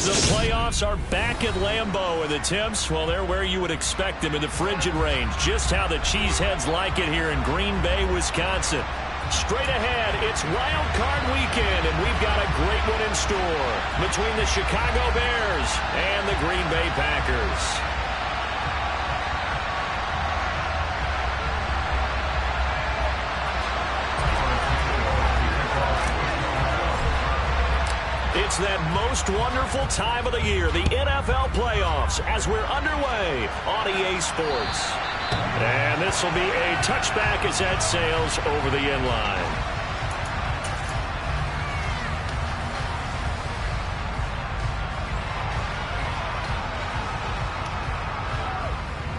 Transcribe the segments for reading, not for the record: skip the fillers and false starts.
The playoffs are back at Lambeau, and the temps, well, they're where you would expect them in the frigid range. Just how the Cheeseheads like it here in Green Bay, Wisconsin. Straight ahead, it's Wild Card Weekend, and we've got a great one in store between the Chicago Bears and the Green Bay Packers. It's that most wonderful time of the year, the NFL playoffs, as we're underway on EA Sports. And this will be a touchback as that sails over the end line.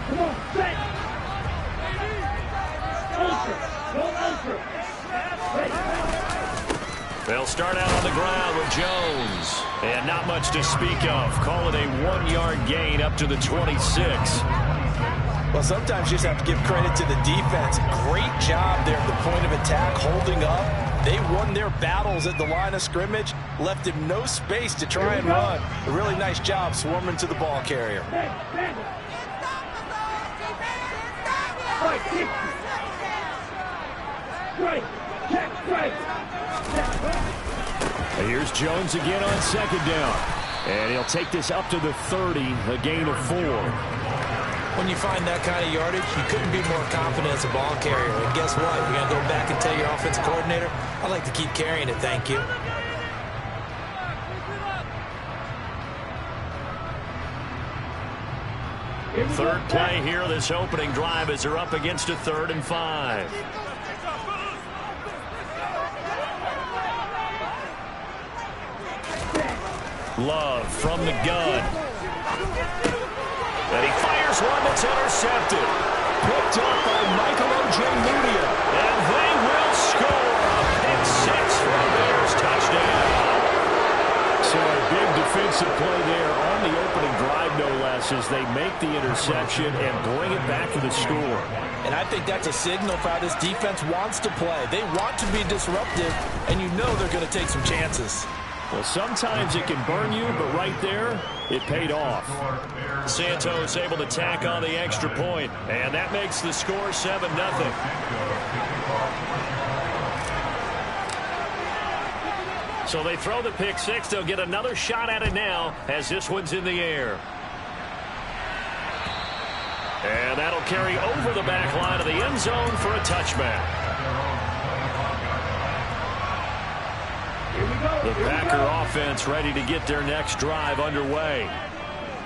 Come on, set. They'll start out on the ground with Jones. And not much to speak of. Call it a 1-yard gain up to the 26. Well, sometimes you just have to give credit to the defense. Great job there at the point of attack, holding up. They won their battles at the line of scrimmage, left him no space to try and run. A really nice job swarming to the ball carrier. Here's Jones again on second down. And he'll take this up to the 30, a gain of 4. When you find that kind of yardage, you couldn't be more confident as a ball carrier. And guess what? You're going to go back and tell your offensive coordinator, I'd like to keep carrying it, thank you. Third play here, this opening drive, as they're up against a 3rd and 5. Love from the gun. And he fires one that's intercepted. Picked up by Michael Ojemudia. And they will score a pick 6 for the Bears touchdown. So a big defensive play there on the opening drive, no less, as they make the interception and bring it back to the score. And I think that's a signal for how this defense wants to play. They want to be disruptive, and you know they're going to take some chances. Well, sometimes it can burn you, but right there, it paid off. Santos able to tack on the extra point, and that makes the score 7-0. So they throw the pick 6. They'll get another shot at it now as this one's in the air. And that'll carry over the back line of the end zone for a touchback. The Packer offense ready to get their next drive underway.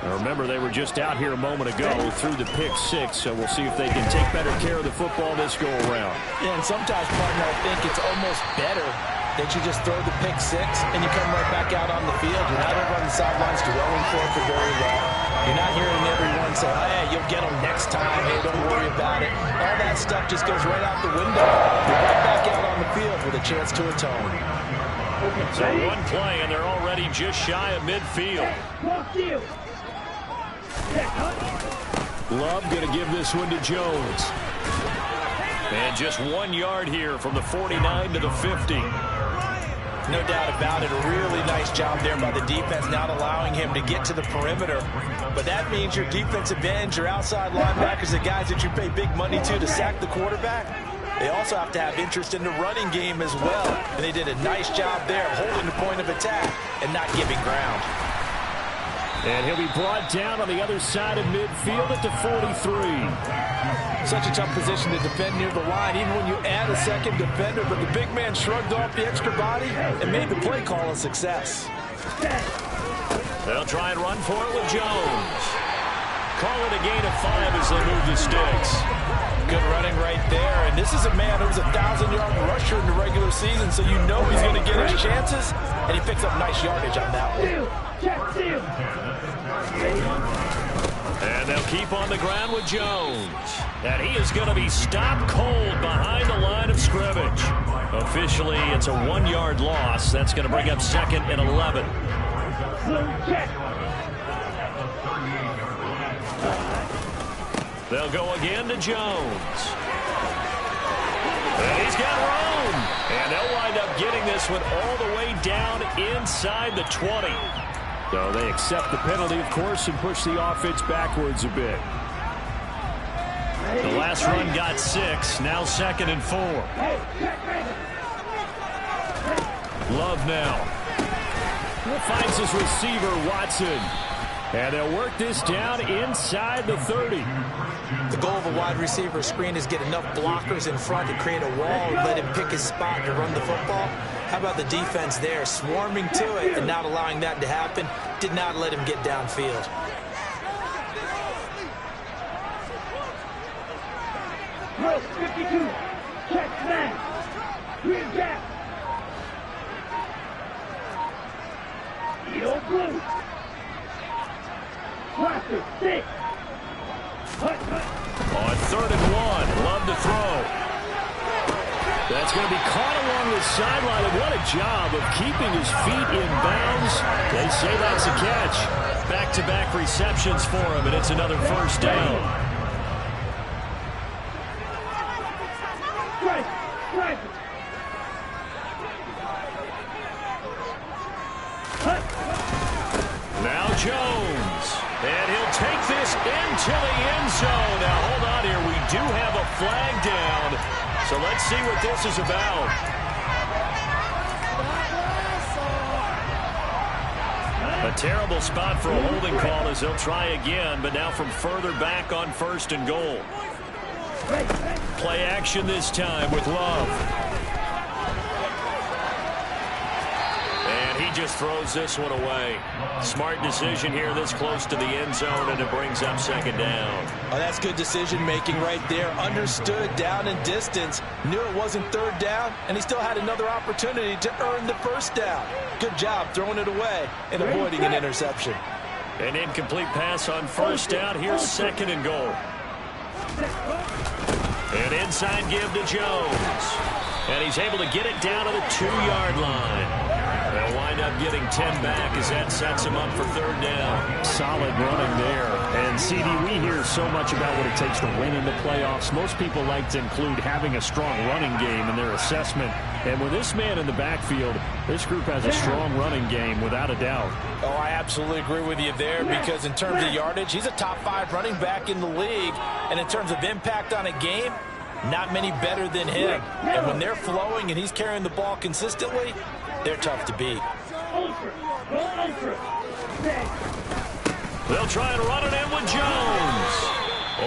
Now remember, they were just out here a moment ago through the pick 6, so we'll see if they can take better care of the football this go-around. Yeah, and sometimes, partner, I think it's almost better that you just throw the pick 6 and you come right back out on the field. You're not over on the sidelines dwelling for it for very long. You're not hearing everyone say, hey, you'll get them next time. Hey, don't worry about it. All that stuff just goes right out the window. You're right back out on the field with a chance to atone. So one play, and they're already just shy of midfield. Love going to give this one to Jones. And just 1 yard here from the 49 to the 50. No doubt about it. A really nice job there by the defense, not allowing him to get to the perimeter. But that means your defensive ends, your outside linebackers, the guys that you pay big money to sack the quarterback, they also have to have interest in the running game as well. And they did a nice job there holding the point of attack and not giving ground. And he'll be brought down on the other side of midfield at the 43. Such a tough position to defend near the line, even when you add a second defender. But the big man shrugged off the extra body and made the play call a success. They'll try and run for it with Jones. Call it a gain of 5 as they move the sticks. Good running right there. And this is a man who was a 1,000-yard rusher in the regular season, so you know he's going to get his chances. And he picks up nice yardage on that one. And they'll keep on the ground with Jones. And he is going to be stopped cold behind the line of scrimmage. Officially, it's a 1-yard loss. That's going to bring up 2nd and 11. They'll go again to Jones. And he's got room. And they'll wind up getting this one all the way down inside the 20. So they accept the penalty, of course, and push the offense backwards a bit. The last run got 6. Now 2nd and 4. Love now. Finds his receiver, Watson. And they'll work this down inside the 30. The goal of a wide receiver screen is get enough blockers in front to create a wall and let him pick his spot to run the football. How about the defense there, swarming to it and not allowing that to happen? Did not let him get downfield. Row 52, check smash, green gap. Yellow blue. Cluster 6. Hut, hut. On 3rd and 1, Love to throw. That's going to be caught along the sideline, and what a job of keeping his feet in bounds. They say that's a catch. Back-to-back receptions for him, and it's another first down. Strike, strike. Hut. Now Jones, and he'll take this into the end zone. Now hold on here, we do have a flag down, so let's see what this is about. A terrible spot for a holding call as he'll try again, but now from further back on 1st and goal. Play action this time with Love. And he just throws this one away. Smart decision here this close to the end zone, and it brings up 2nd down. Oh, that's good decision-making right there. Understood down and distance. Knew it wasn't 3rd down, and he still had another opportunity to earn the 1st down. Good job throwing it away and avoiding an interception. An incomplete pass on 1st down. Here's 2nd and goal. An inside give to Jones. And he's able to get it down to the 2-yard line. They'll wind up getting 10 back as that sets him up for 3rd down. Solid running there. And, CD, we hear so much about what it takes to win in the playoffs. Most people like to include having a strong running game in their assessment. And with this man in the backfield, this group has a strong running game, without a doubt. Oh, I absolutely agree with you there, because in terms of yardage, he's a top 5 running back in the league. And in terms of impact on a game, not many better than him. And when they're flowing and he's carrying the ball consistently, they're tough to beat. They'll try and run it in with Jones.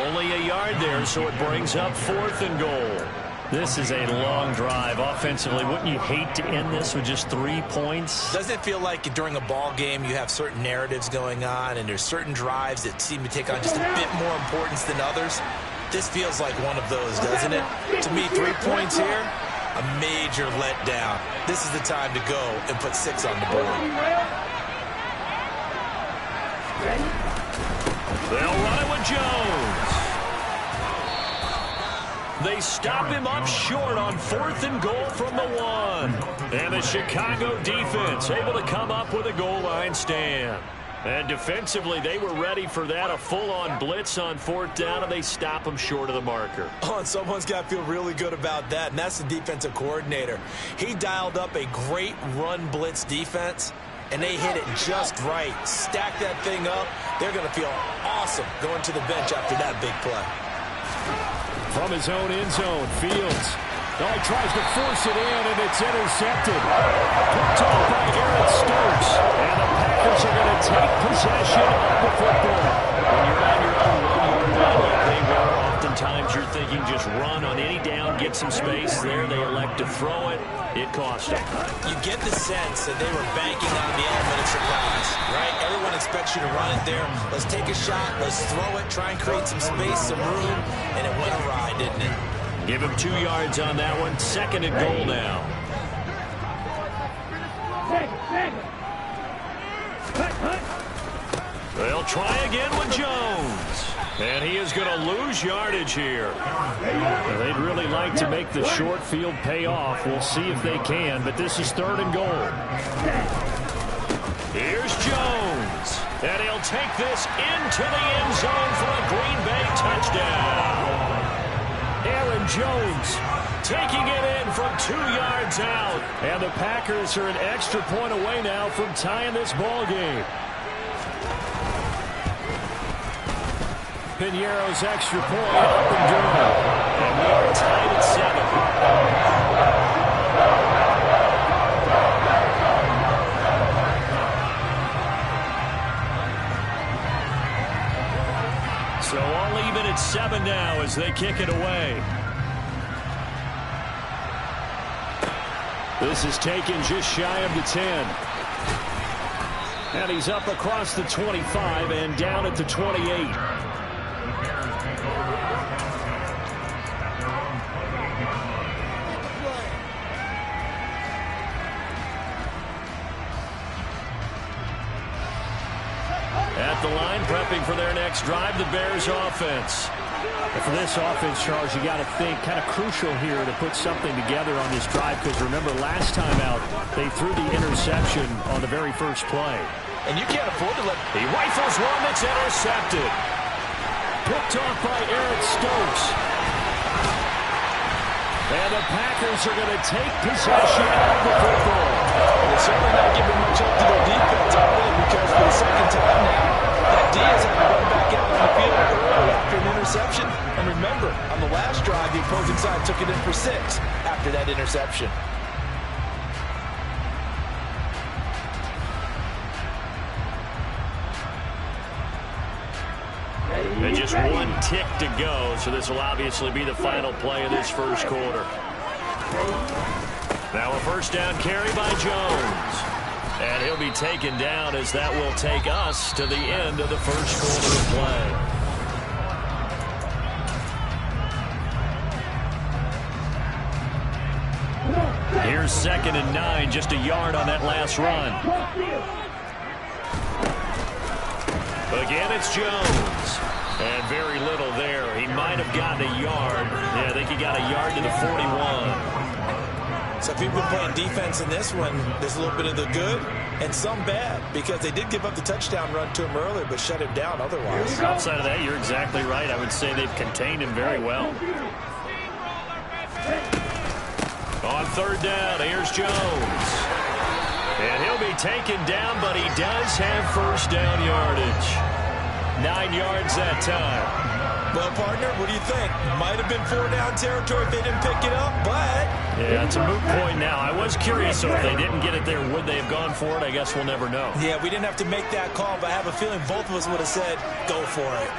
Only a yard there, so it brings up 4th and goal. This is a long drive offensively. Wouldn't you hate to end this with just 3 points? Doesn't it feel like during a ball game you have certain narratives going on and there's certain drives that seem to take on just a bit more importance than others? This feels like one of those, doesn't it? To me, 3 points here, a major letdown. This is the time to go and put 6 on the board. They'll run it with Jones. They stop him up short on 4th and goal from the 1. And the Chicago defense able to come up with a goal line stand. And defensively, they were ready for that, a full-on blitz on 4th down, and they stop him short of the marker. Oh, and someone's got to feel really good about that, and that's the defensive coordinator. He dialed up a great run blitz defense, and they hit it just right. Stack that thing up. They're going to feel awesome going to the bench after that big play. From his own end zone, Fields. He tries to force it in, and it's intercepted. Picked off by Aaron Stokes. And the Packers are going to take possession of the football. When you're on your own line like they were, oftentimes you're thinking just run on any down, get some space. There they elect to throw it. It cost them. You get the sense that they were banking on the element of surprise, right? Everyone expects you to run it there. Let's take a shot. Let's throw it. Try and create some space, some room. And it went awry, didn't it? Give him 2 yards on that one. 2nd and goal now. They'll try again with Jones. And he is going to lose yardage here. Well, they'd really like to make the short field pay off. We'll see if they can, but this is 3rd and goal. Here's Jones. And he'll take this into the end zone for a Green Bay touchdown. Aaron Jones taking it in from 2 yards out. And the Packers are an extra point away now from tying this ball game. Piñeiro's extra point up and good. And we are tied at 7. So all even at 7 now as they kick it away. This is taken just shy of the 10. And he's up across the 25 and down at the 28. At the line, prepping for their next drive, the Bears offense. And for this offense, Charles, you got to think kind of crucial here to put something together on this drive, because remember last time out they threw the interception on the very first play. And you can't afford to let... He rifles one that's intercepted. Picked off by Eric Stokes. And the Packers are going to take possession of the football. They're certainly not giving much up to their defense, because for the second time now, that D has had to run back out on the field early after an interception. And remember, on the last drive, the opposing side took it in for 6 after that interception. And just one tick to go, so this will obviously be the final play of this first quarter. Now a first down carry by Jones. And he'll be taken down as that will take us to the end of the first quarter of play. Here's 2nd and 9, just a yard on that last run. Again, it's Jones. And very little there. He might have gotten a yard. Yeah, I think he got a yard to the 41. So if you've been playing defense in this one, there's a little bit of the good and some bad, because they did give up the touchdown run to him earlier, but shut him down otherwise. Outside of that, you're exactly right. I would say they've contained him very well. On 3rd down, here's Jones. And he'll be taken down, but he does have first down yardage. 9 yards that time. Well, partner, what do you think? Might have been 4-down territory if they didn't pick it up, but... Yeah, it's a moot point now. I was curious, so if they didn't get it there, would they have gone for it? I guess we'll never know. Yeah, we didn't have to make that call, but I have a feeling both of us would have said, go for it.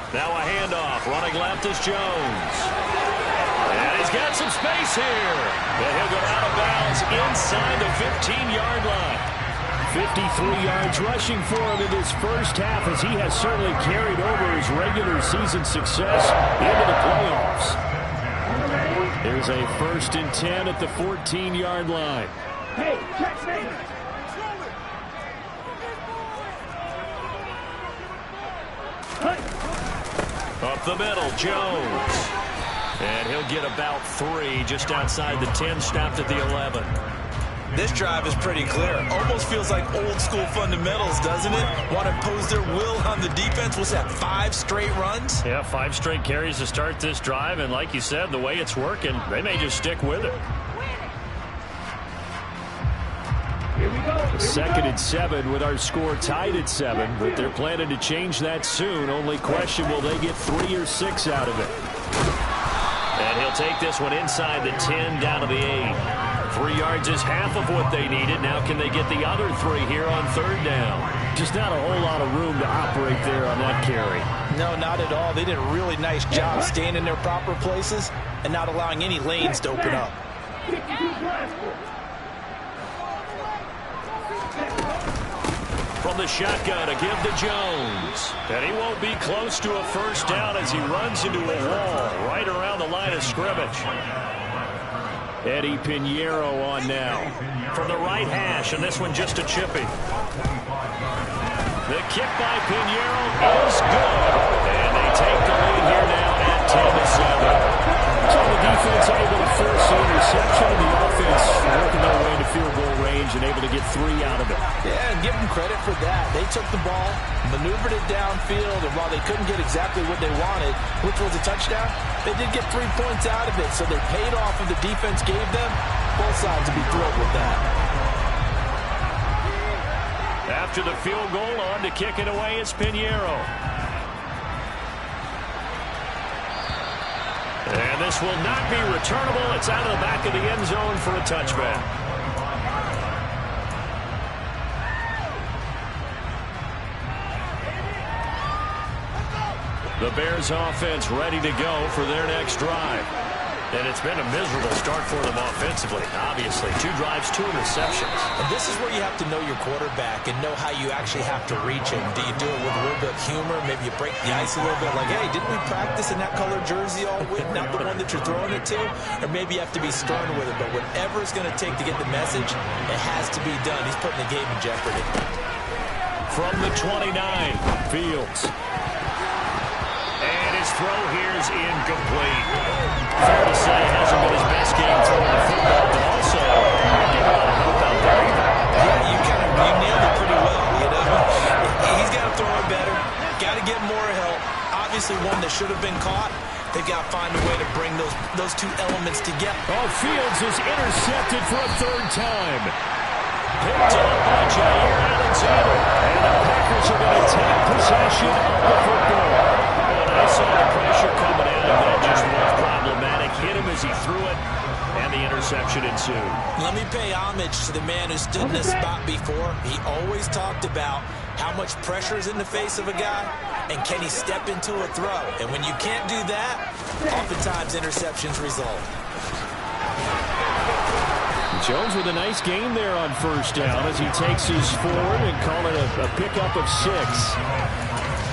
Now a handoff. Running left is Jones. And he's got some space here. And he'll go out of bounds inside the 15-yard line. 53 yards rushing for him in this first half, as he has certainly carried over his regular season success into the playoffs. There's a 1st and 10 at the 14-yard line. Hey, check me. Up the middle, Jones. And he'll get about 3 just outside the 10, stopped at the 11. This drive is pretty clear. Almost feels like old school fundamentals, doesn't it? Want to impose their will on the defense. What's that, 5 straight runs? Yeah, 5 straight carries to start this drive. And like you said, the way it's working, they may just stick with it. Here we go. 2nd and 7 with our score tied at 7. But they're planning to change that soon. Only question, will they get 3 or 6 out of it? And he'll take this one inside the 10 down to the 8. 3 yards is half of what they needed. Now can they get the other 3 here on 3rd down? Just not a whole lot of room to operate there on that carry. No, not at all. They did a really nice job staying in their proper places and not allowing any lanes to open up. From the shotgun to give to Jones. And he won't be close to a first down as he runs into a wall right around the line of scrimmage. Eddie Piñeiro on now. From the right hash, and this one just a chippy. The kick by Piñeiro is good. And they take the lead here now at 10-7. So the defense able to force the interception, and the offense working their way into field goal range and able to get 3 out of it. Yeah, and give them credit for that. They took the ball, maneuvered it downfield, and while they couldn't get exactly what they wanted, which was a touchdown, they did get 3 points out of it, so they paid off what the defense gave them. Both sides would be thrilled with that. after the field goal. On to kick it away is Pinheiro. And this will not be returnable. It's out of the back of the end zone for a touchback. The Bears offense ready to go for their next drive. And it's been a miserable start for them offensively. Obviously, 2 drives, 2 interceptions. And this is where you have to know your quarterback and know how you actually have to reach him. Do you do it with a little bit of humor? Maybe you break the ice a little bit, like, hey, didn't we practice in that colored jersey all week? Not the one that you're throwing it to? Or maybe you have to be stern with it. But whatever it's going to take to get the message, it has to be done. He's putting the game in jeopardy. From the 29, Fields. And his throw here is incomplete. Fair to say, it hasn't been his best game throwing the football, but also not getting a lot of help out there either. Yeah, you nailed it pretty well, you know. He's got to throw it better. Got to get more help. Obviously, one that should have been caught. They've got to find a way to bring those 2 elements together. Oh, Fields is intercepted for a 3rd time. Picked up by Jair Alexander. And the Packers are going to take possession of the football. And I saw the pressure coming at him. That just was problematic. Hit him as he threw it, and the interception ensued. Let me pay homage to the man who stood in this spot before. He always talked about how much pressure is in the face of a guy, and can he step into a throw. And when you can't do that, oftentimes interceptions result. Jones with a nice gain there on 1st down as he takes his forward and call it a pickup of 6.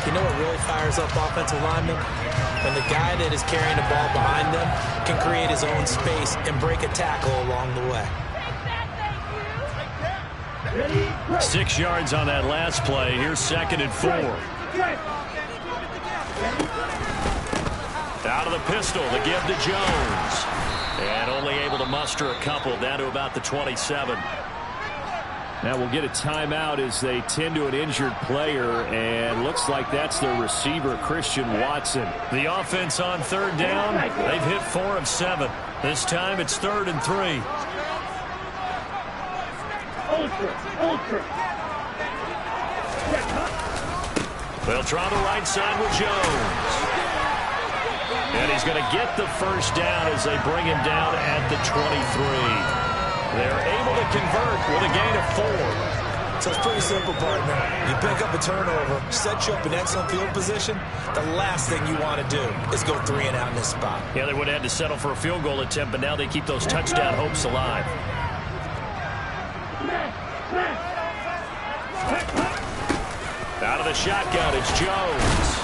You know what really fires up offensive linemen? When the guy that is carrying the ball behind them can create his own space and break a tackle along the way. 6 yards on that last play. Here's 2nd and 4. Out of the pistol, the give to Jones. And only able to muster a couple, down to about the 27. Now we'll get a timeout as they tend to an injured player, and looks like that's their receiver, Christian Watson. The offense on 3rd down, they've hit 4 of 7. This time it's 3rd and 3. They'll try the right side with Jones. And he's going to get the 1st down as they bring him down at the 23. They're able to convert with a gain of 4. So it's pretty simple, partner. You pick up a turnover, set you up in excellent field position. The last thing you want to do is go 3 and out in this spot. Yeah, they would have had to settle for a field goal attempt, but now they keep those touchdown hopes alive. Out of the shotgun, it's Jones.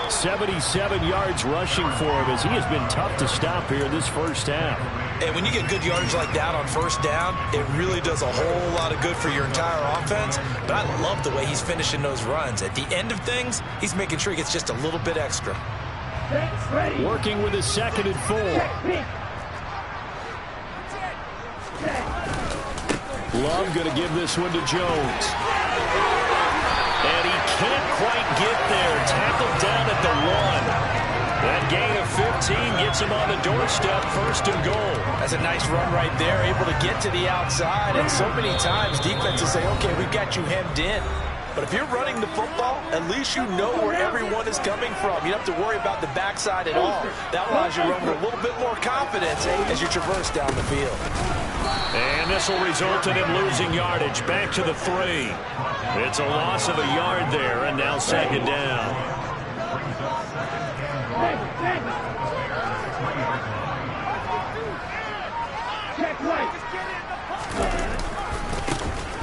77 yards rushing for him as he has been tough to stop here this 1st half. And when you get good yardage like that on 1st down, it really does a whole lot of good for your entire offense. But I love the way he's finishing those runs. At the end of things, he's making sure he gets just a little bit extra. Working with his 2nd and 4. Love going to give this one to Jones. And he can't quite get there. Tackled down at the 1. That gain of 15 gets him on the doorstep, 1st and goal. That's a nice run right there, able to get to the outside. And so many times defenses say, okay, we've got you hemmed in. But if you're running the football, at least you know where everyone is coming from. You don't have to worry about the backside at all. That allows you to run with a little bit more confidence as you traverse down the field. And this will result in him losing yardage. Back to the 3. It's a loss of a yard there, and now 2nd down.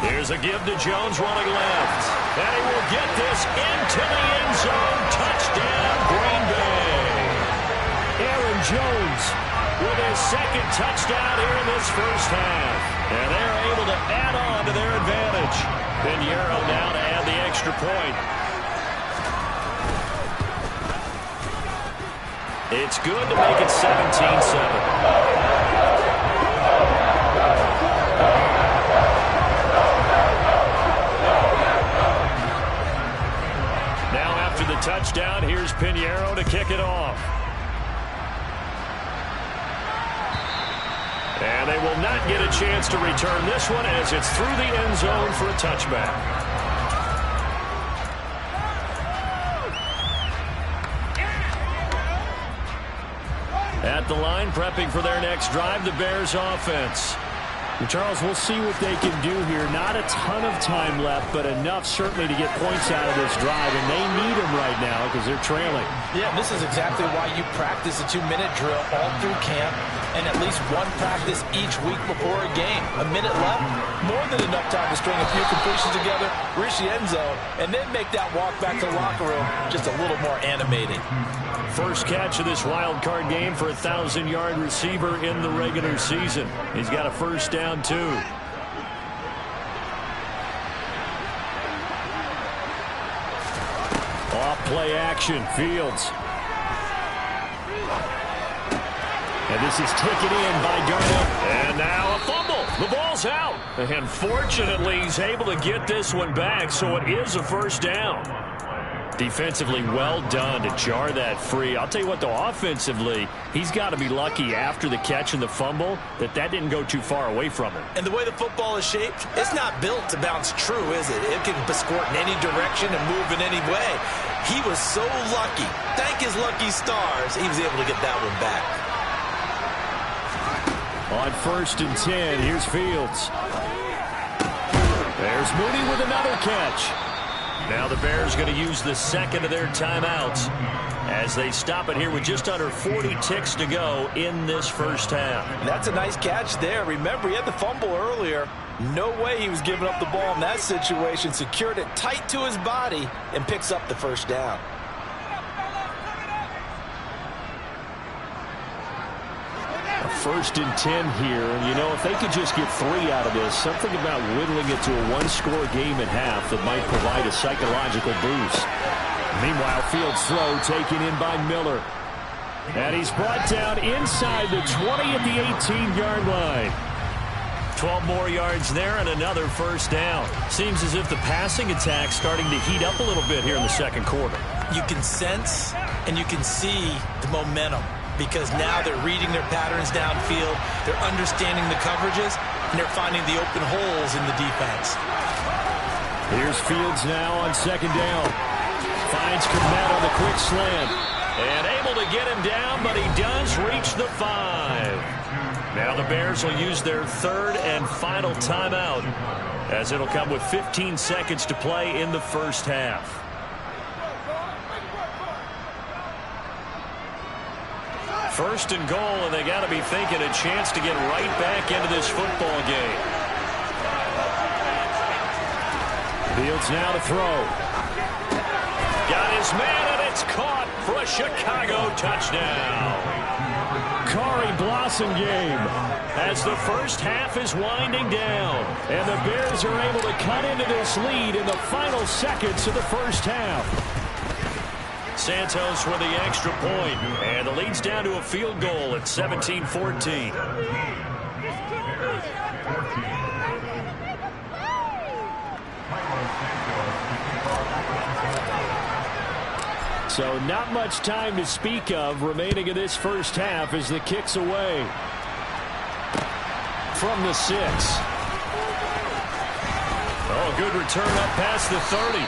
Here's a give to Jones running left. And he will get this into the end zone. Touchdown, Green Bay. Aaron Jones with his 2nd touchdown here in this 1st half. And they're able to add on to their advantage. Pinheiro now to add the extra point. It's good to make it 17-7. Touchdown. Here's Pinheiro to kick it off. And they will not get a chance to return this one as it's through the end zone for a touchback. At the line, prepping for their next drive, the Bears offense. Charles, we'll see what they can do here. Not a ton of time left, but enough certainly to get points out of this drive, and they need them right now because they're trailing. Yeah, this is exactly why you practice a 2-minute drill all through camp and at least one practice each week before a game. A minute left, more than enough time to string a few completions together, reach the end zone, and then make that walk back to the locker room just a little more animated. First catch of this wild card game for a 1,000-yard receiver in the regular season. He's got a first down, too. Off play action, Fields. And this is taken in by Darnell. And now a fumble. The ball's out. And fortunately, he's able to get this one back, so it is a first down. Defensively, well done to jar that free. I'll tell you what, though, offensively, he's got to be lucky after the catch and the fumble that didn't go too far away from him. And the way the football is shaped, it's not built to bounce true, is it? It can squirt in any direction and move in any way. He was so lucky. Thank his lucky stars, he was able to get that one back. On 1st and 10, here's Fields. There's Mooney with another catch. Now the Bears going to use the second of their timeouts as they stop it here with just under 40 ticks to go in this first half. That's a nice catch there. Remember, he had the fumble earlier. No way he was giving up the ball in that situation. Secured it tight to his body and picks up the first down. A 1st and 10 here. And, you know, if they could just get 3 out of this, something about whittling it to a one-score game at half that might provide a psychological boost. Meanwhile, Fields' throw taken in by Miller. And he's brought down inside the 20 at the 18-yard line. 12 more yards there and another first down. Seems as if the passing attack's starting to heat up a little bit here in the second quarter. You can sense and you can see the momentum because now they're reading their patterns downfield, they're understanding the coverages, and they're finding the open holes in the defense. Here's Fields now on 2nd down. Finds Komet on the quick slant. And able to get him down, but he does reach the 5. Now the Bears will use their 3rd and final timeout as it'll come with 15 seconds to play in the first half. First and goal, and they got to be thinking a chance to get right back into this football game. Fields now to throw. Got his man, and it's caught for a Chicago touchdown. Kari Blossom game as the first half is winding down, and the Bears are able to cut into this lead in the final seconds of the first half. Santos with the extra point, and the lead's down to a field goal at 17-14. So not much time to speak of remaining in this first half as the kick's away from the 6. Oh, good return up past the 30.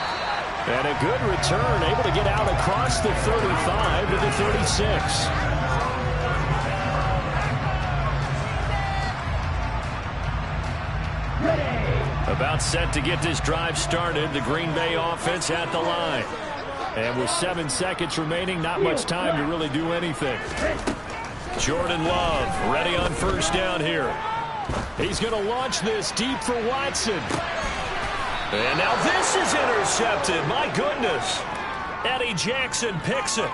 And a good return, able to get out across the 35 to the 36. About set to get this drive started, the Green Bay offense at the line. And with 7 seconds remaining, not much time to really do anything. Jordan Love ready on first down here. He's going to launch this deep for Watson. And now this is intercepted. My goodness. Eddie Jackson picks it.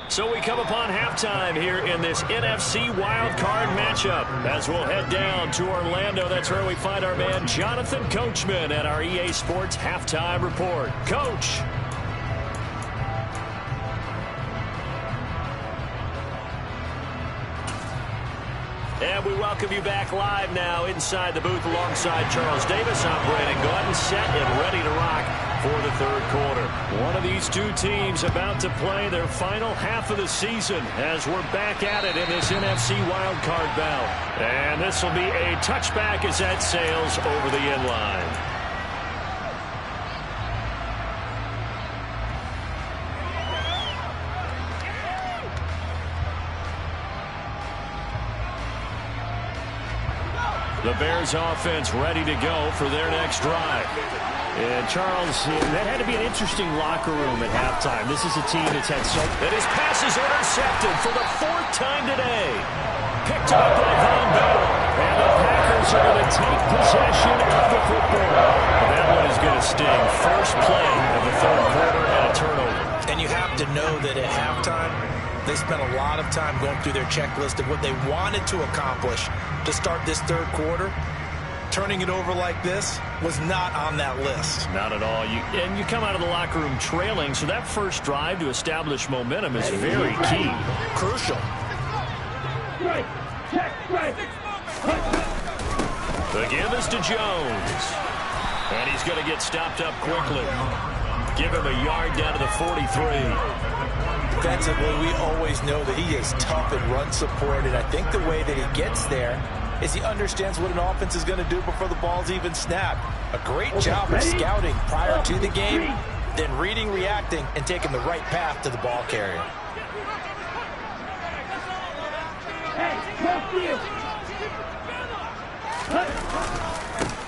So we come upon halftime here in this NFC wildcard matchup as we'll head down to Orlando. That's where we find our man Jonathan Coachman at our EA Sports Halftime Report. Coach. And we welcome you back live now inside the booth alongside Charles Davis. I'm Brandon Gordon, set and ready to rock for the third quarter. One of these two teams about to play their final half of the season as we're back at it in this NFC wildcard bout. And this will be a touchback as that sails over the end line. The Bears offense ready to go for their next drive. And Charles, that had to be an interesting locker room at halftime. This is a team that's had so... And his pass is intercepted for the 4th time today. Picked up by Von Bell. And the Packers are going to take possession of the football. That one is going to sting. First play of the 3rd quarter and a turnover. And you have to know that at halftime, they spent a lot of time going through their checklist of what they wanted to accomplish to start this 3rd quarter. Turning it over like this was not on that list. Not at all. And you come out of the locker room trailing, so that first drive to establish momentum is very key. Crucial. Right. Check. Right. The give is to Jones. And he's going to get stopped up quickly. Give him a yard down to the 43. Defensively, we always know that he is tough and run support, and I think the way that he gets there is he understands what an offense is going to do before the ball's even snapped. A great job of scouting prior to the game, then reading, reacting, and taking the right path to the ball carrier.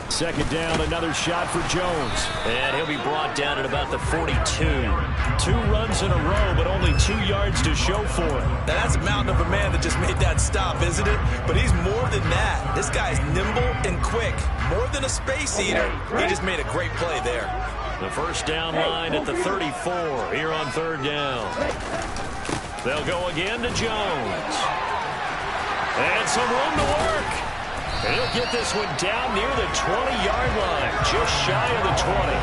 Second down, another shot for Jones. And he'll be brought down at about the 42. 2 runs in a row, but only 2 yards to show for it. Now that's a mountain of a man that just made that stop, isn't it? But he's more than that. This guy's nimble and quick. More than a space eater. He just made a great play there. The first down line at the 34 here on 3rd down. They'll go again to Jones. And some room to work. And he'll get this one down near the 20-yard line, just shy of the 20.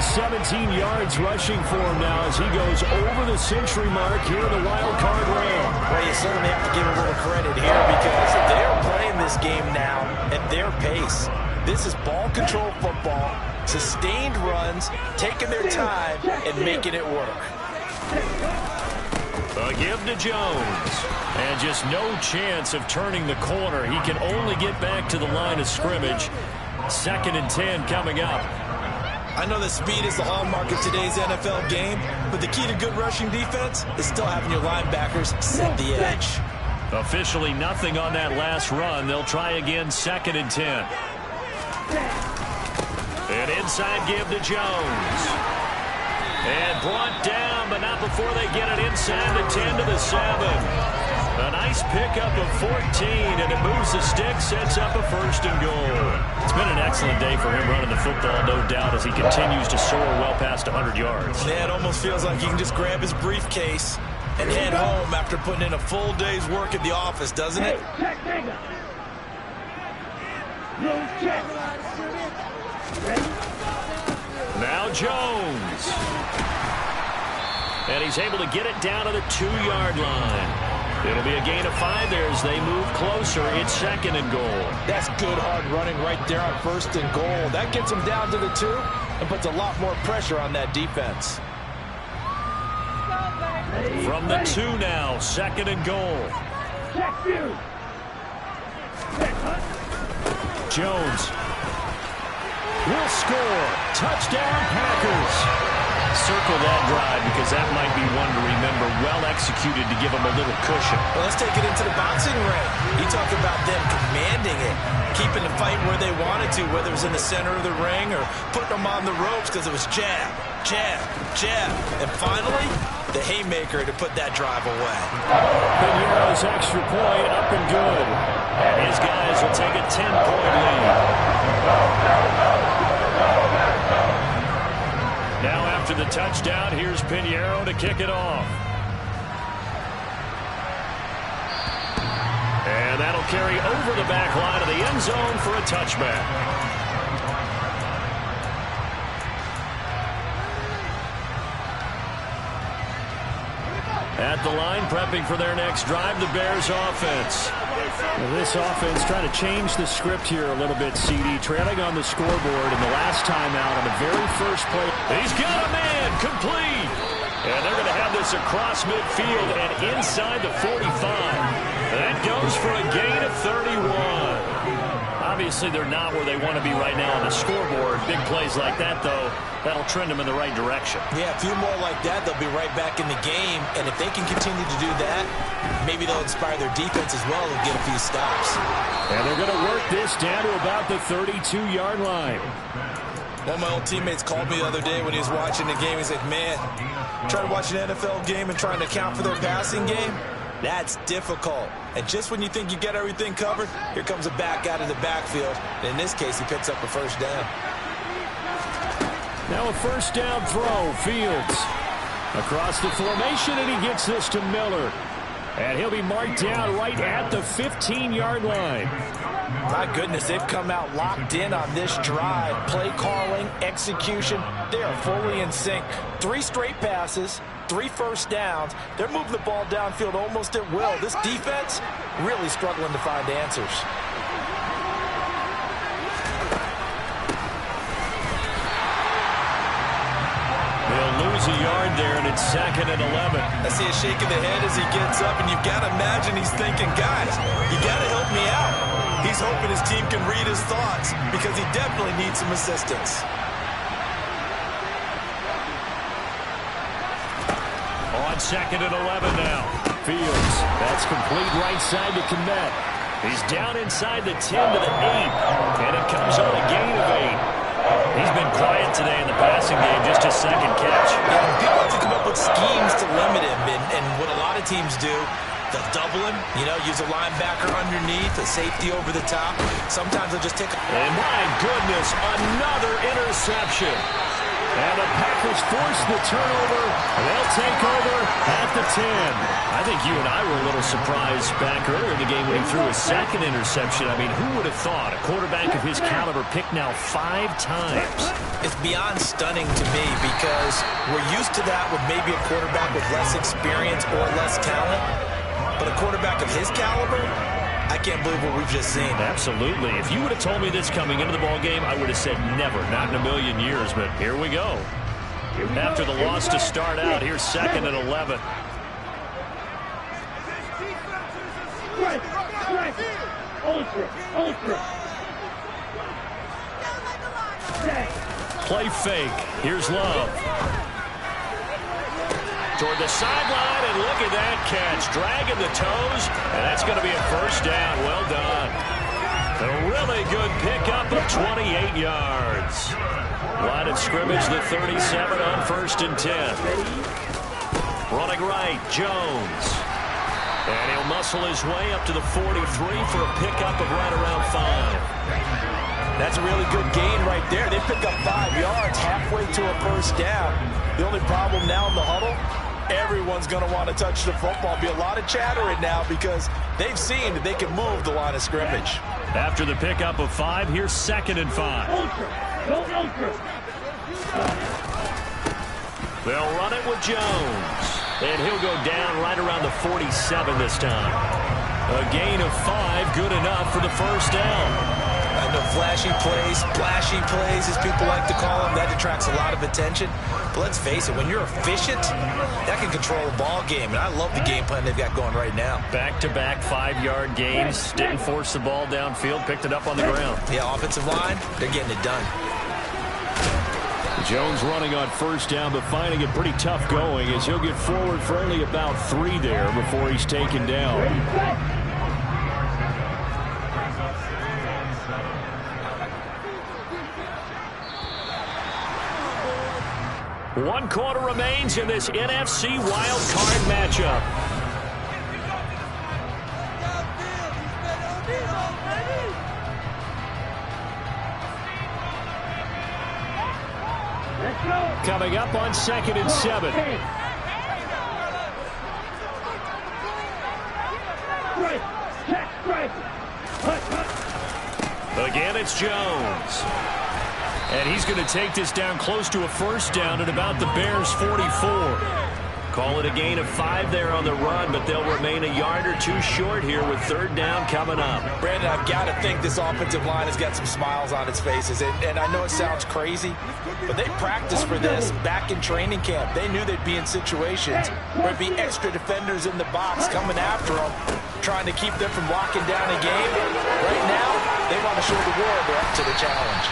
117 yards rushing for him now as he goes over the century mark here in the wild card round. Well, you certainly have to give a little credit here because they're playing this game now at their pace. This is ball control football, sustained runs, taking their time and making it work. A give to Jones. And just no chance of turning the corner. He can only get back to the line of scrimmage. 2nd and 10 coming up. I know that speed is the hallmark of today's NFL game, but the key to good rushing defense is still having your linebackers set the edge. Officially nothing on that last run. They'll try again, 2nd and 10. An inside give to Jones. And brought down, but not before they get it inside the 10 to the 7. A nice pickup of 14, and it moves the stick, sets up a 1st and goal. It's been an excellent day for him running the football, no doubt, as he continues to soar well past 100 yards. Yeah, it almost feels like he can just grab his briefcase and head home after putting in a full day's work at the office, doesn't it? Check. Check. Ready? Now Jones. And he's able to get it down to the 2-yard line. It'll be a gain of 5 there as they move closer. It's 2nd and goal. That's good hard running right there on 1st and goal. That gets them down to the 2 and puts a lot more pressure on that defense. From the 2 now, 2nd and goal. Jones will score. Touchdown, Packers. Circle that drive because that might be one to remember. Well executed to give them a little cushion. Well, let's take it into the boxing ring. You talk about them commanding it, keeping the fight where they wanted to, whether it was in the center of the ring or putting them on the ropes because it was jab, jab, jab. And finally, the haymaker to put that drive away. Pinero's extra point up and good. And his guys will take a 10-point lead. Now after the touchdown, here's Pinheiro to kick it off. And that'll carry over the back line of the end zone for a touchback. At the line, prepping for their next drive, the Bears offense. Well, this offense trying to change the script here a little bit, CD. Trailing on the scoreboard in the last timeout on the very first play. He's got a man, complete. And they're going to have this across midfield and inside the 45. That goes for a gain of 31. Obviously, they're not where they want to be right now on the scoreboard. Big plays like that, though, that'll trend them in the right direction. Yeah, a few more like that, they'll be right back in the game. And if they can continue to do that, maybe they'll inspire their defense as well and get a few stops. And they're going to work this down to about the 32-yard line. One of my old teammates called me the other day when he was watching the game. He's like, man, trying to watch an NFL game and trying to account for their passing game, that's difficult. And just when you think you get everything covered, here comes a back out of the backfield. And in this case, he picks up a first down. Now a first down throw. Fields across the formation, and he gets this to Miller. And he'll be marked down right at the 15-yard line. My goodness, they've come out locked in on this drive. Play calling, execution, they are fully in sync. 3 straight passes, 3 first downs. They're moving the ball downfield almost at will. This defense really struggling to find answers. They'll lose a yard there, and it's 2nd and 11. I see a shake of the head as he gets up, and you've got to imagine he's thinking, guys, you got to help me out. He's hoping his team can read his thoughts because he definitely needs some assistance. On 2nd and 11 now. Fields, that's complete right side to Kmet. He's down inside the 10 to the 8, and it comes on a gain of 8. He's been quiet today in the passing game, just his 2nd catch. Yeah, people have to come up with schemes to limit him, and what a lot of teams do, they'll double him, use a linebacker underneath, a safety over the top. Sometimes they'll just take a... And my goodness, another interception. And the Packers force the turnover. They'll take over at the 10. I think you and I were a little surprised back earlier in the game when he threw his 2nd interception. I mean, who would have thought a quarterback of his caliber picked now 5 times? It's beyond stunning to me because we're used to that with maybe a quarterback with less experience or less talent. But a quarterback of his caliber, I can't believe what we've just seen. Absolutely. If you would have told me this coming into the ball game, I would have said never, not in a million years. But here we go. After the loss to start out, here's 2nd and 11. Play fake. Here's Love. Toward the sideline, and look at that catch. Dragging the toes, and that's going to be a first down. Well done. A really good pickup of 28 yards. Line of scrimmage, the 37 on 1st and 10. Running right, Jones. And he'll muscle his way up to the 43 for a pickup of right around 5. That's a really good gain right there. They pick up 5 yards halfway to a first down. The only problem now in the huddle, everyone's going to want to touch the football. Be a lot of chattering now because they've seen that they can move the line of scrimmage. After the pickup of 5, here's 2nd and 5. They'll run it with Jones. And he'll go down right around the 47 this time. A gain of 5, good enough for the first down. I know flashy plays, splashy plays, as people like to call them, that attracts a lot of attention. But let's face it, when you're efficient, that can control a ball game. And I love the game plan they've got going right now. Back-to-back 5-yard gains. Didn't force the ball downfield, picked it up on the ground. Yeah, offensive line, they're getting it done. Jones running on first down, but finding it pretty tough going as he'll get forward for only about 3 there before he's taken down. One quarter remains in this NFC wild card matchup. Coming up on 2nd and 7. Again, it's Jones. And he's going to take this down close to a first down at about the Bears' 44. Call it a gain of 5 there on the run, but they'll remain a yard or 2 short here with 3rd down coming up. Brandon, I've got to think this offensive line has got some smiles on its faces. And I know it sounds crazy, but they practiced for this back in training camp. They knew they'd be in situations where it'd be extra defenders in the box coming after them, trying to keep them from locking down a game. Right now, they want to show the world they're up to the challenge.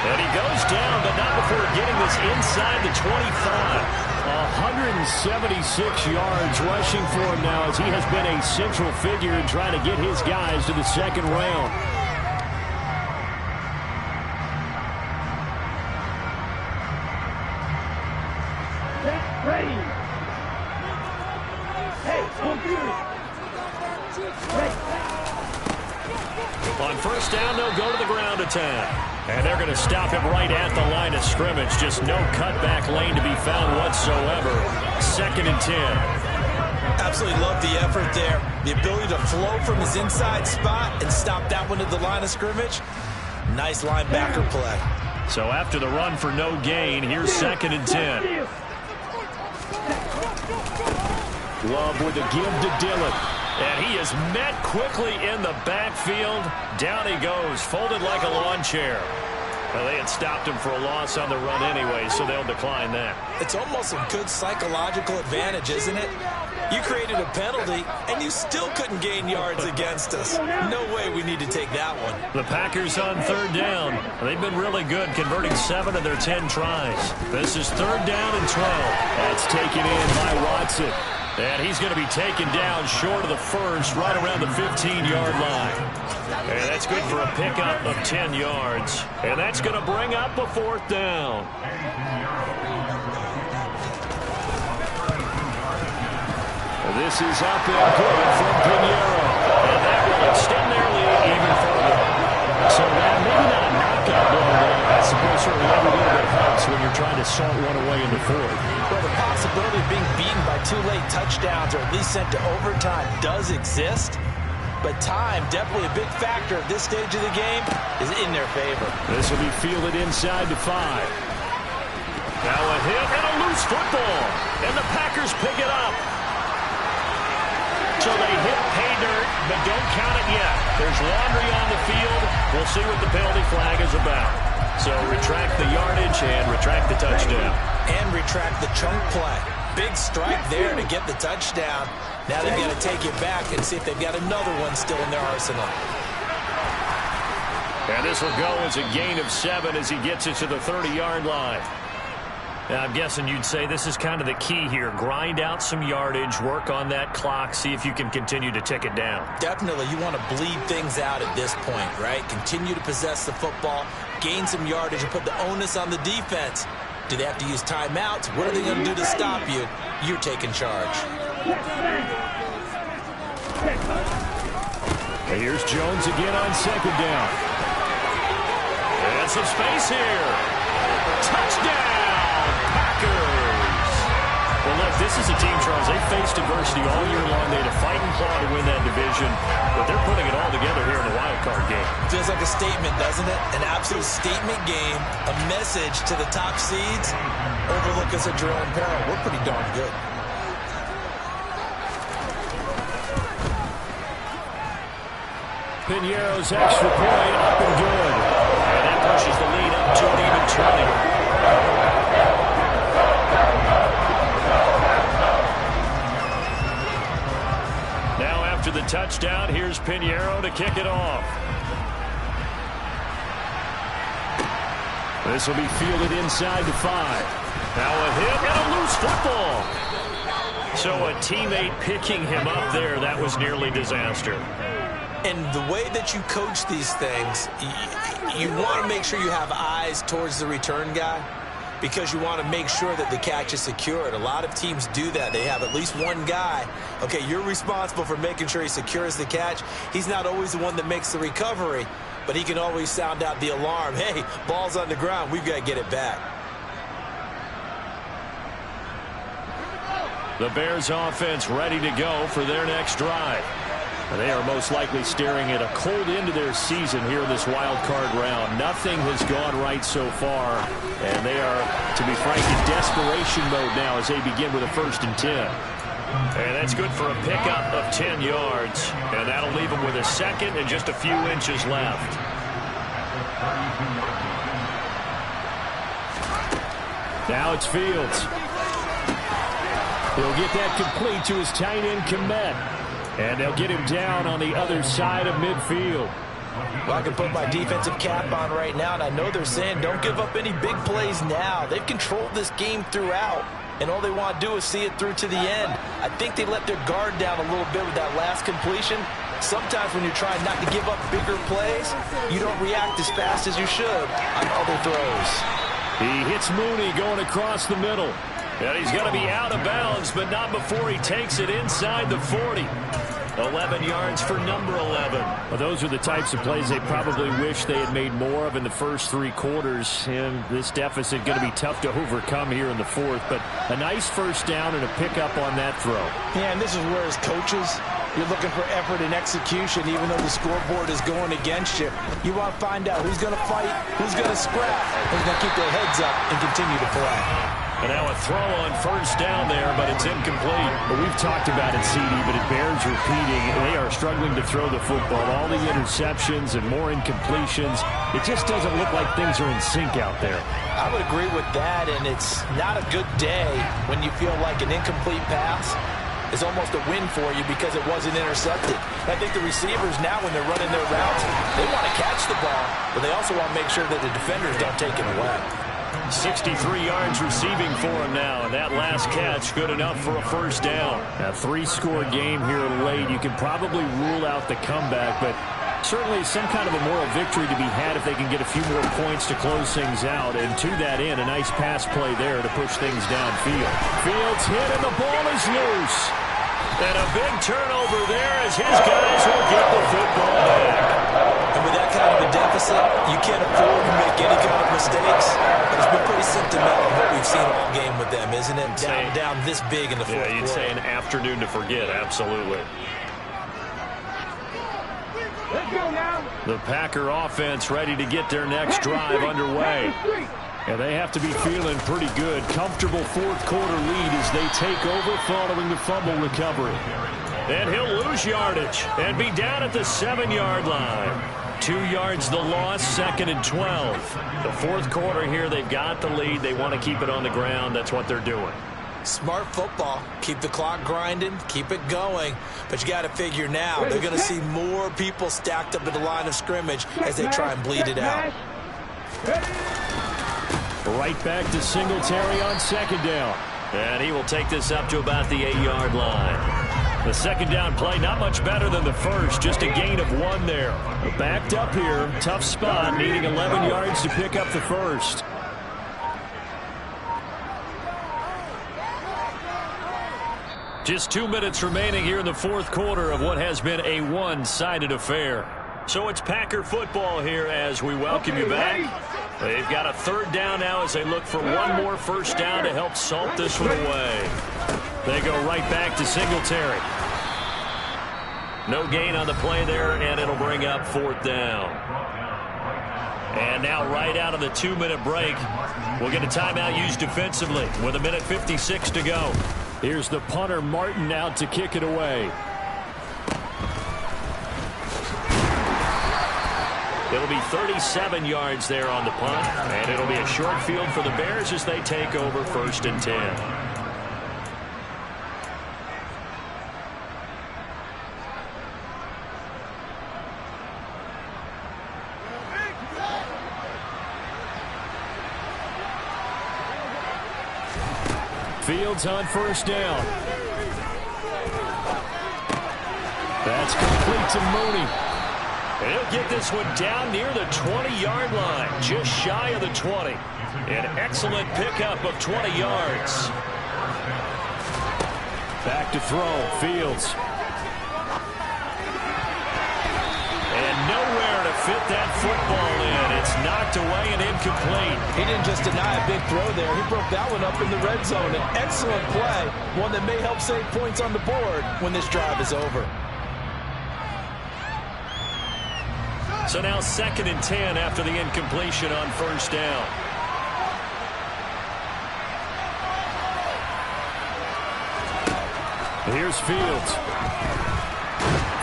And he goes down, but not before getting this inside the 25. 176 yards rushing for him now as he has been a central figure in trying to get his guys to the 2nd round. Ready. Hey, computer. On 1st down, they'll go to the ground attack. And they're going to stop him right at the line of scrimmage. Just no cutback lane to be found whatsoever. 2nd and 10. Absolutely love the effort there. The ability to flow from his inside spot and stop that one at the line of scrimmage. Nice linebacker play. So after the run for no gain, here's 2nd and 10. Love with a give to Dillon. And he is met quickly in the backfield. Down he goes, folded like a lawn chair. Well, they had stopped him for a loss on the run anyway, so they'll decline that. It's almost a good psychological advantage, isn't it? You created a penalty, and you still couldn't gain yards against us. No way we need to take that one. The Packers on 3rd down. They've been really good, converting 7 of their 10 tries. This is 3rd down and 12. That's taken in by Watson. And he's going to be taken down short of the 1st, right around the 15-yard line. And that's good for a pickup of 10 yards. And that's going to bring up a 4th down. This is up and good from Pinheiro. And that will extend their lead even further. So that maybe not a knockout blow, but I suppose certainly every little bit helps when you're trying to salt one away in the 4th. Well, the possibility of being beaten by 2 late touchdowns or at least sent to overtime does exist. But time, definitely a big factor at this stage of the game, is in their favor. This will be fielded inside to 5. Now a hit and a loose football. And the Packers pick it up. So they hit pay dirt, but don't count it yet. There's laundry on the field. We'll see what the penalty flag is about. So retract the yardage and retract the touchdown. And retract the chunk play. Big strike there to get the touchdown. Now they've got to take it back and see if they've got another one still in their arsenal. And this will go as a gain of 7 as he gets it to the 30-yard line. Now, I'm guessing you'd say this is kind of the key here. Grind out some yardage, work on that clock, see if you can continue to tick it down. Definitely, you want to bleed things out at this point, right? Continue to possess the football, gain some yardage, and put the onus on the defense. Do they have to use timeouts? What are they going to do to stop you? You're taking charge. And here's Jones again on 2nd down. And some space here. Touchdown! Packers. Well, look, this is a team, Charles. They faced adversity all year long. They had to fight and claw to win that division, but they're putting it all together here in the wild card game. Feels like a statement, doesn't it? An absolute statement game, a message to the top seeds. Overlook us at your own peril. We're pretty darn good. Pinheiro's extra point up and good. And that pushes the lead up to an even 20. After the touchdown, here's Pinheiro to kick it off. This will be fielded inside to 5. Now a hit and a loose football. So a teammate picking him up there, that was nearly disaster. And the way that you coach these things, you want to make sure you have eyes towards the return guy, because you want to make sure that the catch is secured. A lot of teams do that. They have at least one guy. Okay, you're responsible for making sure he secures the catch. He's not always the one that makes the recovery, but he can always sound out the alarm. Hey, ball's on the ground. We've got to get it back. The Bears offense ready to go for their next drive. They are most likely staring at a cold end to their season here in this wild card round. Nothing has gone right so far, and they are, to be frank, in desperation mode now as they begin with a 1st and 10. And that's good for a pickup of 10 yards, and that'll leave them with a 2nd and just a few inches left. Now it's Fields. He'll get that complete to his tight end, Kmet. And they'll get him down on the other side of midfield. Well, I can put my defensive cap on right now, and I know they're saying don't give up any big plays now. They've controlled this game throughout, and all they want to do is see it through to the end. I think they let their guard down a little bit with that last completion. Sometimes when you're trying not to give up bigger plays, you don't react as fast as you should on other throws. He hits Mooney going across the middle. And he's going to be out of bounds, but not before he takes it inside the 40. 11 yards for number 11. Well, those are the types of plays they probably wish they had made more of in the first 3 quarters. And this deficit going to be tough to overcome here in the 4th. But a nice 1st down and a pickup on that throw. Yeah, and this is where as coaches, you're looking for effort and execution, even though the scoreboard is going against you. You want to find out who's going to fight, who's going to scrap, who's going to keep their heads up and continue to play. And now a throw on 1st down there, but it's incomplete. But we've talked about it, CD, but it bears repeating. They are struggling to throw the football. All the interceptions and more incompletions. It just doesn't look like things are in sync out there. I would agree with that, and it's not a good day when you feel like an incomplete pass is almost a win for you because it wasn't intercepted. I think the receivers now, when they're running their routes, they want to catch the ball, but they also want to make sure that the defenders don't take it away. 63 yards receiving for him now, and that last catch good enough for a 1st down. A 3-score game here late. You can probably rule out the comeback, but certainly some kind of a moral victory to be had if they can get a few more points to close things out. And to that end, a nice pass play there to push things downfield. Fields hit, and the ball is loose. And a big turnover there as his guys will get the football back. And with that kind of a deficit, you can't afford to make any kind of mistakes. But it's been pretty symptomatic of what we've seen all game with them, isn't it? Down this big in the 4th quarter. Yeah, you'd say an afternoon to forget, absolutely. Let's go now. The Packer offense ready to get their next drive underway. And they have to be feeling pretty good. Comfortable 4th quarter lead as they take over following the fumble recovery. And he'll lose yardage and be down at the 7-yard line. 2 yards the loss, 2nd and 12. The 4th quarter here, they've got the lead. They want to keep it on the ground. That's what they're doing. Smart football. Keep the clock grinding. Keep it going. But you got to figure now, they're going to see more people stacked up at the line of scrimmage as they try and bleed it out. Right back to Singletary on 2nd down. And he will take this up to about the 8-yard line. The 2nd down play, not much better than the 1st, just a gain of 1 there. Backed up here, tough spot, needing 11 yards to pick up the 1st. Just 2 minutes remaining here in the 4th quarter of what has been a one-sided affair. So it's Packer football here as we welcome you back. They've got a 3rd down now as they look for one more 1st down to help salt this one away. They go right back to Singletary. No gain on the play there, and it'll bring up 4th down. And now right out of the 2-minute break, we'll get a timeout used defensively with 1:56 to go. Here's the punter, Martin, out to kick it away. It'll be 37 yards there on the punt, and it'll be a short field for the Bears as they take over 1st and 10. Fields on 1st down. That's complete to Mooney. And he'll get this one down near the 20-yard line, just shy of the 20. An excellent pickup of 20 yards. Back to throw, Fields. And nowhere to fit that football in. It's knocked away and incomplete. He didn't just deny a big throw there. He broke that one up in the red zone. An excellent play, one that may help save points on the board when this drive is over. So now 2nd and 10 after the incompletion on first down. Here's Fields.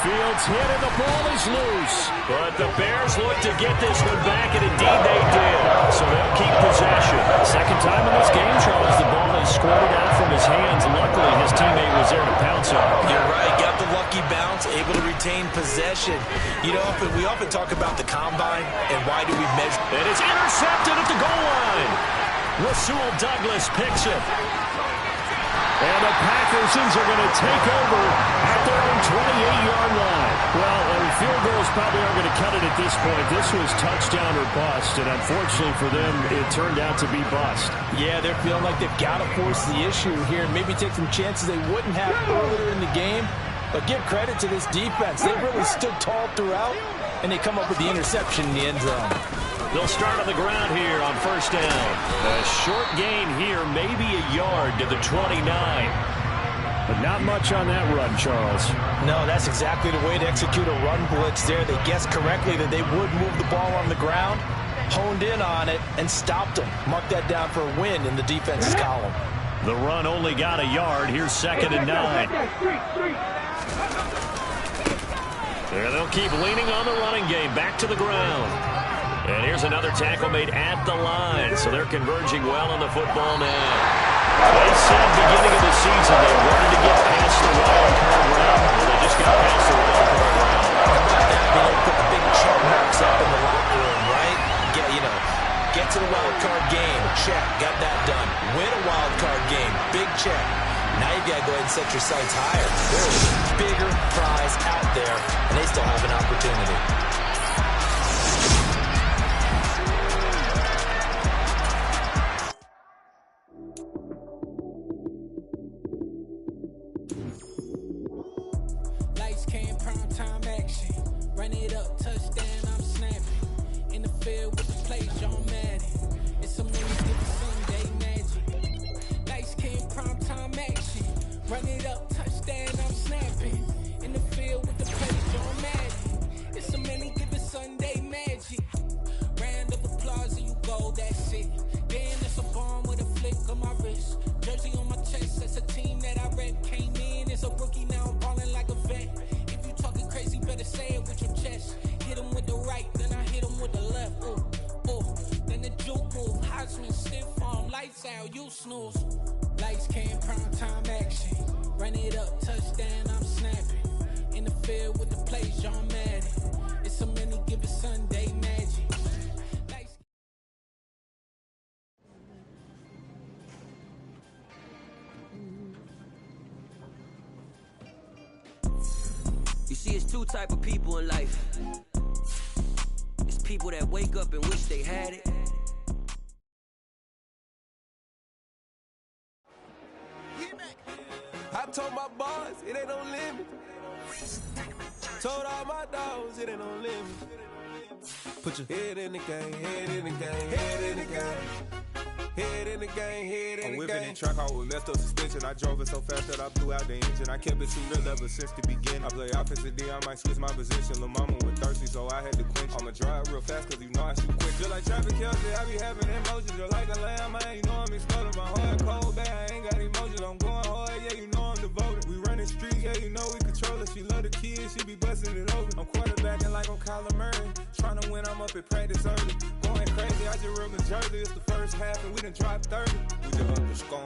Fields hit and the ball is loose. But the Bears look to get this one back, and indeed they did. So they'll keep possession. Second time in this game, Charles, the ball has squirted out from his hands. Luckily, his teammate was there to pounce on it. You're right. Got the lucky bounce, able to retain possession. You know, we often talk about the combine and why do we measure. And it's intercepted at the goal line. Rasul Douglas picks it. And the Packers are going to take over at their own 28-yard line. Well, field goals probably aren't going to cut it at this point. This was touchdown or bust, and unfortunately for them, it turned out to be bust. Yeah, they're feeling like they've got to force the issue here and maybe take some chances they wouldn't have earlier in the game. But give credit to this defense. They really stood tall throughout, and they come up with the interception in the end zone. They'll start on the ground here on first down. A short gain here, maybe a yard to the 29. But not much on that run, Charles. No, that's exactly the way to execute a run blitz there. They guessed correctly that they would move the ball on the ground, honed in on it, and stopped them. Mark that down for a win in the defense's column. The run only got a yard. Here's 2nd and 9. There, they'll keep leaning on the running game. Back to the ground. And here's another tackle made at the line. So they're converging well on the football now. They said beginning of the season they wanted to get past the wild card round. Well, they just got past the wild card round. How about that? Being able to put the big chart marks up in the locker room, right? Get to the wild card game. Check. Got that done. Win a wild card game. Big check. Now you got to go ahead and set your sights higher. There's a bigger prize out there, and they still have an opportunity. Lights came, prime time action. Run it up, touchdown, I'm snapping. In the field with the plays, John Madden. It's a mini given Sunday magic. Lights came, prime time action. Run it up, touchdown, I'm snapping. In the field with the plays, John Madden. It's a mini given Sunday magic. Round of applause and you go, that's it. Damn, it's a bomb with a flick on my wrist. Jersey on my chest, that's a team that I rep. Came in as a rookie, now I'm balling like a vet. If you talking crazy, better say it with your chest. Hit him with the right, then I hit him with the left. Then the juke move, Heisman stiff arm, lights out, you snooze. Lights came, prime time action. Run it up, touchdown, I'm snapping. In the field with the plays, John Madden. It's a mini given Sunday magic. Lights. You see, it's two type of people in life. It's people that wake up and wish they had it. I told my boss, it ain't no limit. Told all my dogs, it ain't no limit. Put your head in the game, head in the game, head in the game. Head in the game, head in the game. I'm whipping in track, I was messed up suspension. I drove it so fast that I blew out the engine. I kept it too real ever since the beginning. I play offensive D, I might switch my position. Lil' mama was thirsty, so I had to quench. I'ma drive real fast, cause you know I shoot quick. Just like traffic Kelsey, I be having emotions. Just like a lamb, man, you know I'm exploding. My heart cold, bad, I ain't got emotions. I'm going hard, yeah, you know I'm devoted. We running streets, yeah, you know we control it. She love the kids, she be busting it over. I'm quarterbacking like I'm Kyler Murray. Trying to win, I'm up at practice early. Going crazy, I just rode the jersey. It's the first half, and we done dropped 30. We just up the score.